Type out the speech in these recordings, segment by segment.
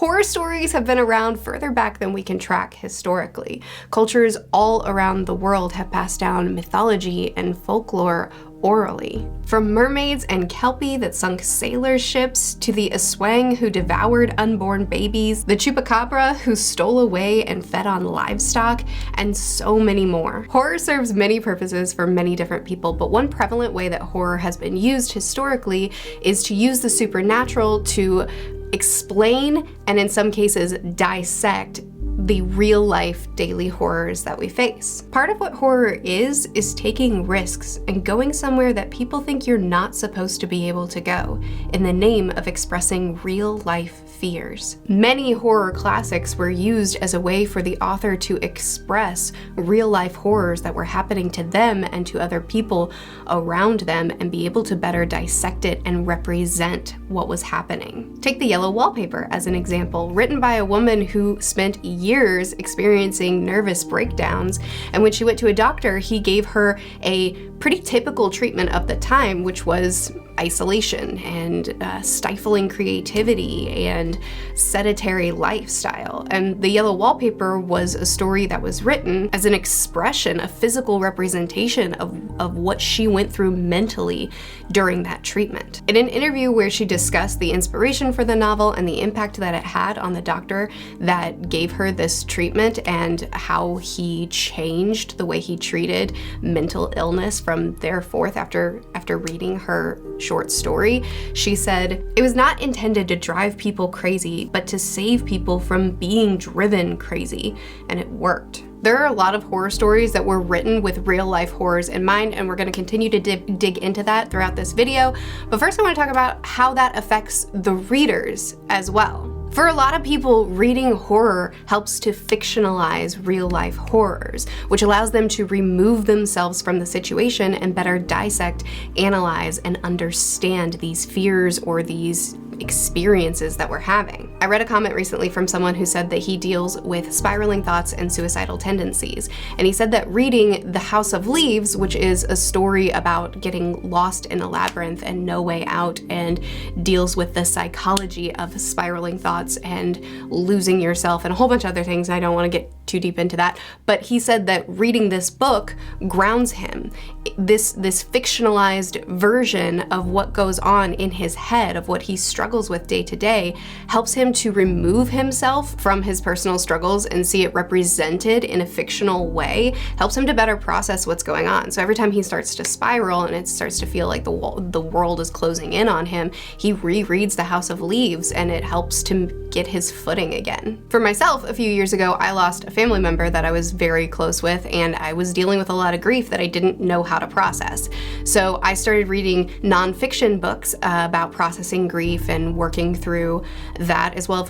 Horror stories have been around further back than we can track historically. Cultures all around the world have passed down mythology and folklore orally. From mermaids and kelpie that sunk sailors' ships, to the Aswang who devoured unborn babies, the chupacabra who stole away and fed on livestock, and so many more. Horror serves many purposes for many different people, but one prevalent way that horror has been used historically is to use the supernatural to explain, and in some cases dissect, the real-life daily horrors that we face. Part of what horror is taking risks and going somewhere that people think you're not supposed to be able to go in the name of expressing real-life fears. Many horror classics were used as a way for the author to express real-life horrors that were happening to them and to other people around them and be able to better dissect it and represent what was happening. Take The Yellow Wallpaper as an example, written by a woman who spent years experiencing nervous breakdowns, and when she went to a doctor, he gave her a pretty typical treatment of the time, which was isolation and stifling creativity and sedentary lifestyle. And The Yellow Wallpaper was a story that was written as an expression, a physical representation of what she went through mentally during that treatment. In an interview where she discussed the inspiration for the novel and the impact that it had on the doctor that gave her this treatment and how he changed the way he treated mental illness from thereforth after reading her short story, she said, "It was not intended to drive people crazy, but to save people from being driven crazy, and it worked." There are a lot of horror stories that were written with real-life horrors in mind, and we're going to continue to dig into that throughout this video. But first I want to talk about how that affects the readers as well. For a lot of people, reading horror helps to fictionalize real-life horrors, which allows them to remove themselves from the situation and better dissect, analyze, and understand these fears or these experiences that we're having. I read a comment recently from someone who said that he deals with spiraling thoughts and suicidal tendencies, and he said that reading The House of Leaves, which is a story about getting lost in a labyrinth and no way out, and deals with the psychology of spiraling thoughts and losing yourself and a whole bunch of other things, and I don't want to get too deep into that, but he said that reading this book grounds him. This fictionalized version of what goes on in his head, of what he struggles with day to day, helps him to remove himself from his personal struggles and see it represented in a fictional way, helps him to better process what's going on. So every time he starts to spiral and it starts to feel like the world is closing in on him, he rereads The House of Leaves and it helps to get his footing again. For myself, a few years ago, I lost a family member that I was very close with, and I was dealing with a lot of grief that I didn't know how to process. So I started reading nonfiction books about processing grief and working through that, as well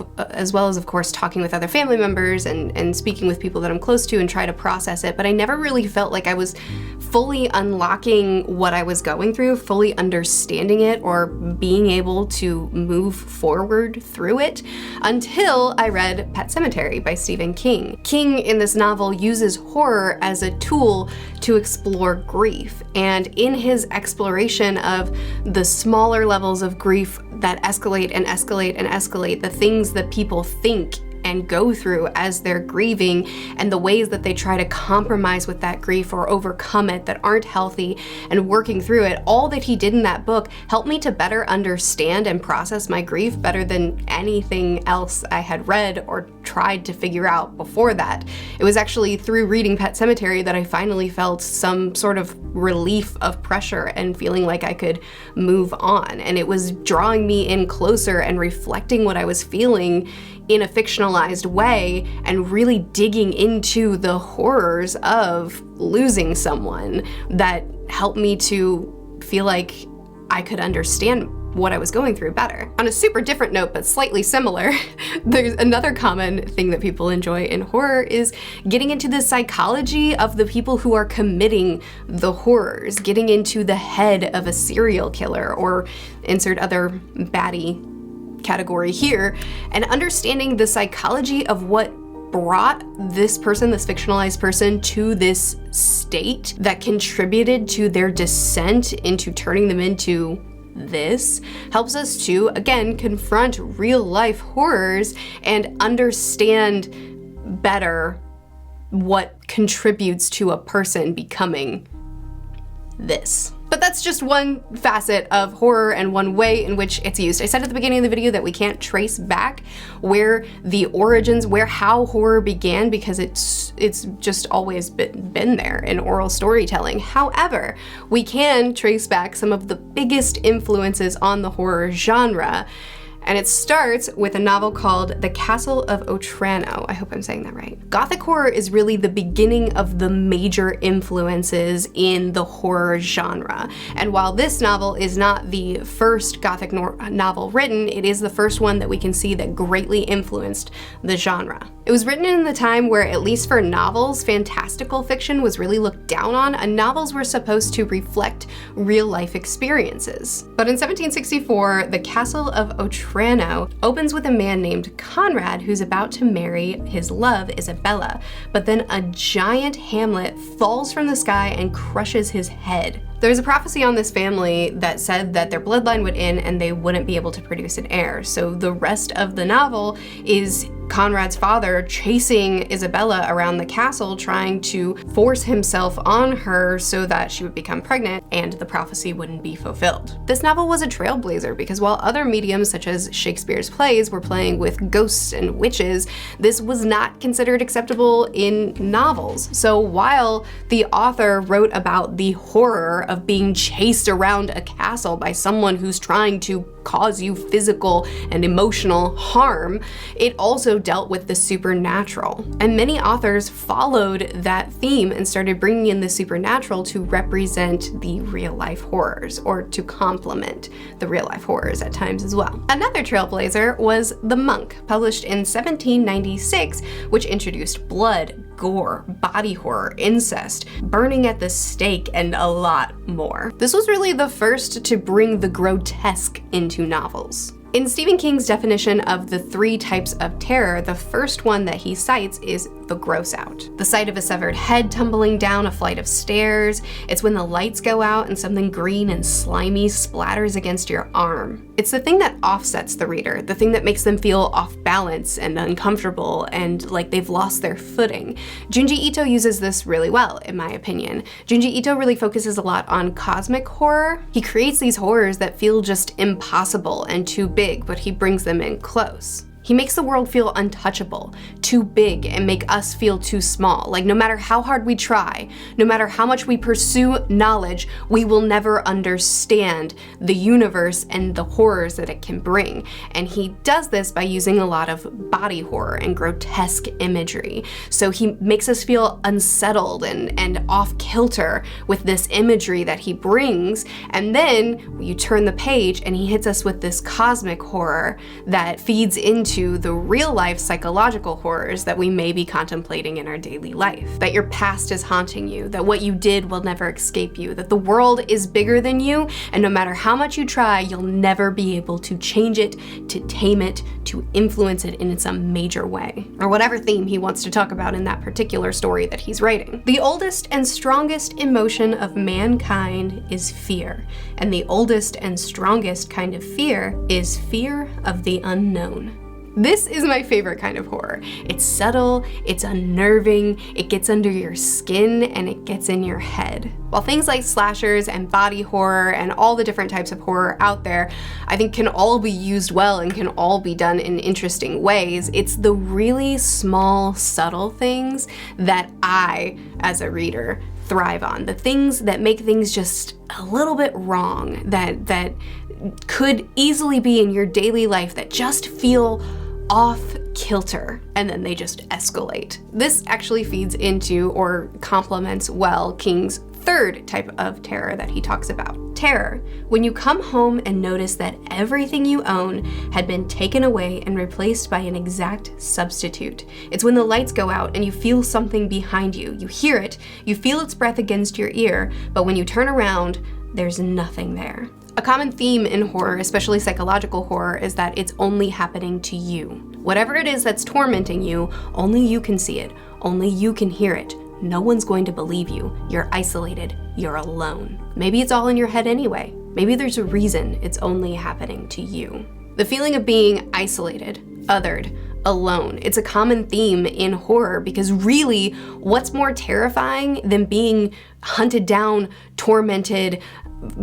as of course talking with other family members and speaking with people that I'm close to and try to process it. But I never really felt like I was fully unlocking what I was going through, fully understanding it, or being able to move forward through it until I read Pet Sematary by Stephen King. King in this novel uses horror as a tool to explore grief, and in his exploration of the smaller levels of grief that escalate and escalate and escalate, the things that people think and go through as they're grieving, and the ways that they try to compromise with that grief or overcome it that aren't healthy, and working through it, all that he did in that book helped me to better understand and process my grief better than anything else I had read or tried to figure out before that. It was actually through reading Pet Sematary that I finally felt some sort of relief of pressure and feeling like I could move on, and it was drawing me in closer and reflecting what I was feeling in a fictionalized way and really digging into the horrors of losing someone that helped me to feel like I could understand what I was going through better. On a super different note, but slightly similar, there's another common thing that people enjoy in horror is getting into the psychology of the people who are committing the horrors, getting into the head of a serial killer, or insert other baddie category here, and understanding the psychology of what brought this person, this fictionalized person, to this state that contributed to their descent into turning them into this helps us to, again, confront real life horrors and understand better what contributes to a person becoming this. But that's just one facet of horror and one way in which it's used. I said at the beginning of the video that we can't trace back where the origins, how horror began, because it's just always been there in oral storytelling. However, we can trace back some of the biggest influences on the horror genre. And it starts with a novel called The Castle of Otrano. I hope I'm saying that right. Gothic horror is really the beginning of the major influences in the horror genre. And while this novel is not the first Gothic novel written, it is the first one that we can see that greatly influenced the genre. It was written in the time where, at least for novels, fantastical fiction was really looked down on, and novels were supposed to reflect real life experiences. But in 1764, The Castle of Otrano opens with a man named Conrad who's about to marry his love, Isabella, but then a giant hamlet falls from the sky and crushes his head. There's a prophecy on this family that said that their bloodline would end and they wouldn't be able to produce an heir. So the rest of the novel is Conrad's father chasing Isabella around the castle, trying to force himself on her so that she would become pregnant and the prophecy wouldn't be fulfilled. This novel was a trailblazer because while other mediums such as Shakespeare's plays were playing with ghosts and witches, this was not considered acceptable in novels. So while the author wrote about the horror of being chased around a castle by someone who's trying to cause you physical and emotional harm, it also dealt with the supernatural. And many authors followed that theme and started bringing in the supernatural to represent the real life horrors, or to complement the real life horrors at times as well. Another trailblazer was The Monk, published in 1796, which introduced blood, gore, body horror, incest, burning at the stake, and a lot more. This was really the first to bring the grotesque into novels. In Stephen King's definition of the 3 types of terror, the first one that he cites is the gross out. The sight of a severed head tumbling down a flight of stairs. It's when the lights go out and something green and slimy splatters against your arm. It's the thing that offsets the reader, the thing that makes them feel off balance and uncomfortable and like they've lost their footing. Junji Ito uses this really well, in my opinion. Junji Ito really focuses a lot on cosmic horror. He creates these horrors that feel just impossible and too big, but he brings them in close. He makes the world feel untouchable, too big, and make us feel too small. Like no matter how hard we try, no matter how much we pursue knowledge, we will never understand the universe and the horrors that it can bring. And he does this by using a lot of body horror and grotesque imagery. So he makes us feel unsettled and off kilter with this imagery that he brings. And then you turn the page and he hits us with this cosmic horror that feeds into the real life psychological horrors that we may be contemplating in our daily life. That your past is haunting you, that what you did will never escape you, that the world is bigger than you, and no matter how much you try, you'll never be able to change it, to tame it, to influence it in some major way. Or whatever theme he wants to talk about in that particular story that he's writing. The oldest and strongest emotion of mankind is fear, and the oldest and strongest kind of fear is fear of the unknown. This is my favorite kind of horror. It's subtle, it's unnerving, it gets under your skin, and it gets in your head. While things like slashers and body horror and all the different types of horror out there, I think can all be used well and can all be done in interesting ways, it's the really small, subtle things that I, as a reader, thrive on. The things that make things just a little bit wrong, that could easily be in your daily life that just feel off kilter, and then they just escalate. This actually feeds into or complements well King's 3rd type of terror that he talks about. Terror, when you come home and notice that everything you own had been taken away and replaced by an exact substitute. It's when the lights go out and you feel something behind you. You hear it, you feel its breath against your ear, but when you turn around, there's nothing there. A common theme in horror, especially psychological horror, is that it's only happening to you. Whatever it is that's tormenting you, only you can see it, only you can hear it. No one's going to believe you. You're isolated, you're alone. Maybe it's all in your head anyway. maybe there's a reason it's only happening to you. The feeling of being isolated, othered, alone. It's a common theme in horror because really, what's more terrifying than being hunted down, tormented,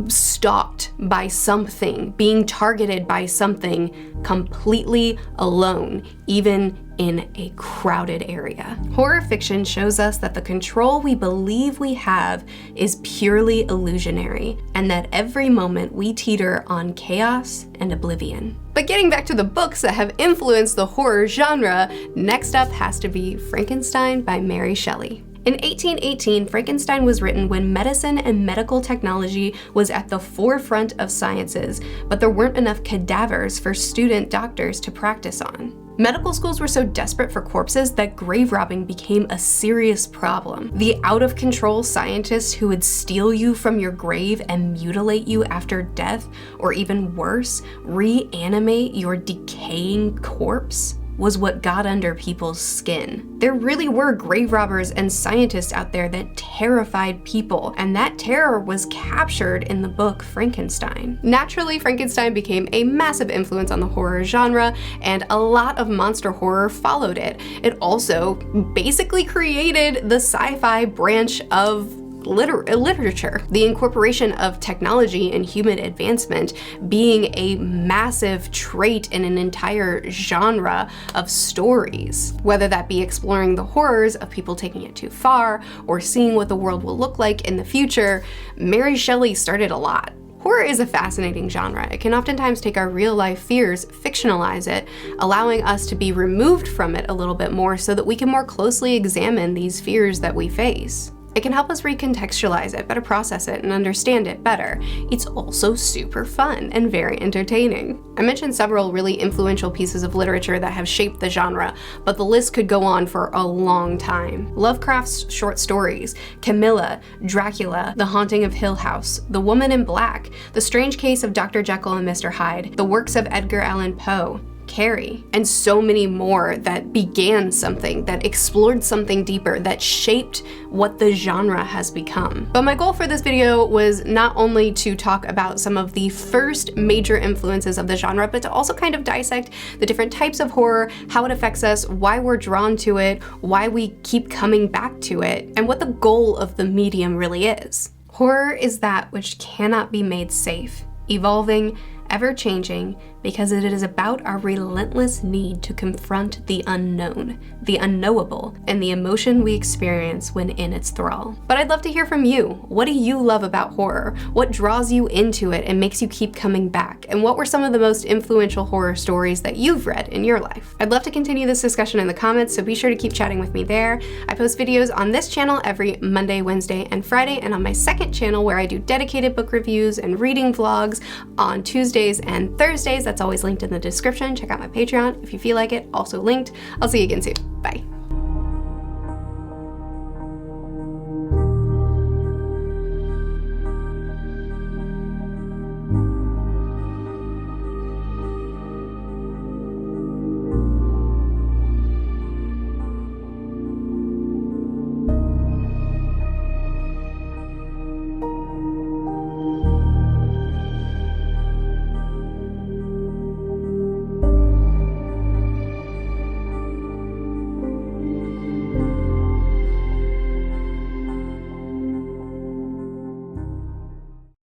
stalked by something, being targeted by something completely alone, even in a crowded area? Horror fiction shows us that the control we believe we have is purely illusionary, and that every moment we teeter on chaos and oblivion. But getting back to the books that have influenced the horror genre, next up has to be Frankenstein by Mary Shelley. In 1818, Frankenstein was written when medicine and medical technology was at the forefront of sciences, but there weren't enough cadavers for student doctors to practice on. Medical schools were so desperate for corpses that grave robbing became a serious problem. The out-of-control scientists who would steal you from your grave and mutilate you after death, or even worse, reanimate your decaying corpse, was what got under people's skin. There really were grave robbers and scientists out there that terrified people, and that terror was captured in the book Frankenstein. Naturally, Frankenstein became a massive influence on the horror genre, and a lot of monster horror followed it. It also basically created the sci-fi branch of literature. The incorporation of technology and human advancement being a massive trait in an entire genre of stories. Whether that be exploring the horrors of people taking it too far, or seeing what the world will look like in the future, Mary Shelley started a lot. Horror is a fascinating genre. It can oftentimes take our real-life fears, fictionalize it, allowing us to be removed from it a little bit more so that we can more closely examine these fears that we face. It can help us recontextualize it, better process it, and understand it better. It's also super fun and very entertaining. I mentioned several really influential pieces of literature that have shaped the genre, but the list could go on for a long time. Lovecraft's short stories, Camilla, Dracula, The Haunting of Hill House, The Woman in Black, The Strange Case of Dr. Jekyll and Mr. Hyde, the works of Edgar Allan Poe, Carrie, and so many more that began something, that explored something deeper, that shaped what the genre has become. But my goal for this video was not only to talk about some of the first major influences of the genre, but to also kind of dissect the different types of horror, how it affects us, why we're drawn to it, why we keep coming back to it, and what the goal of the medium really is. Horror is that which cannot be made safe, evolving, ever-changing, because it is about our relentless need to confront the unknown, the unknowable, and the emotion we experience when in its thrall. But I'd love to hear from you. What do you love about horror? What draws you into it and makes you keep coming back? And what were some of the most influential horror stories that you've read in your life? I'd love to continue this discussion in the comments, so be sure to keep chatting with me there. I post videos on this channel every Monday, Wednesday, and Friday, and on my second channel where I do dedicated book reviews and reading vlogs on Tuesdays and Thursdays. That's always linked in the description. Check out my Patreon if you feel like it, also linked. I'll see you again soon. Bye.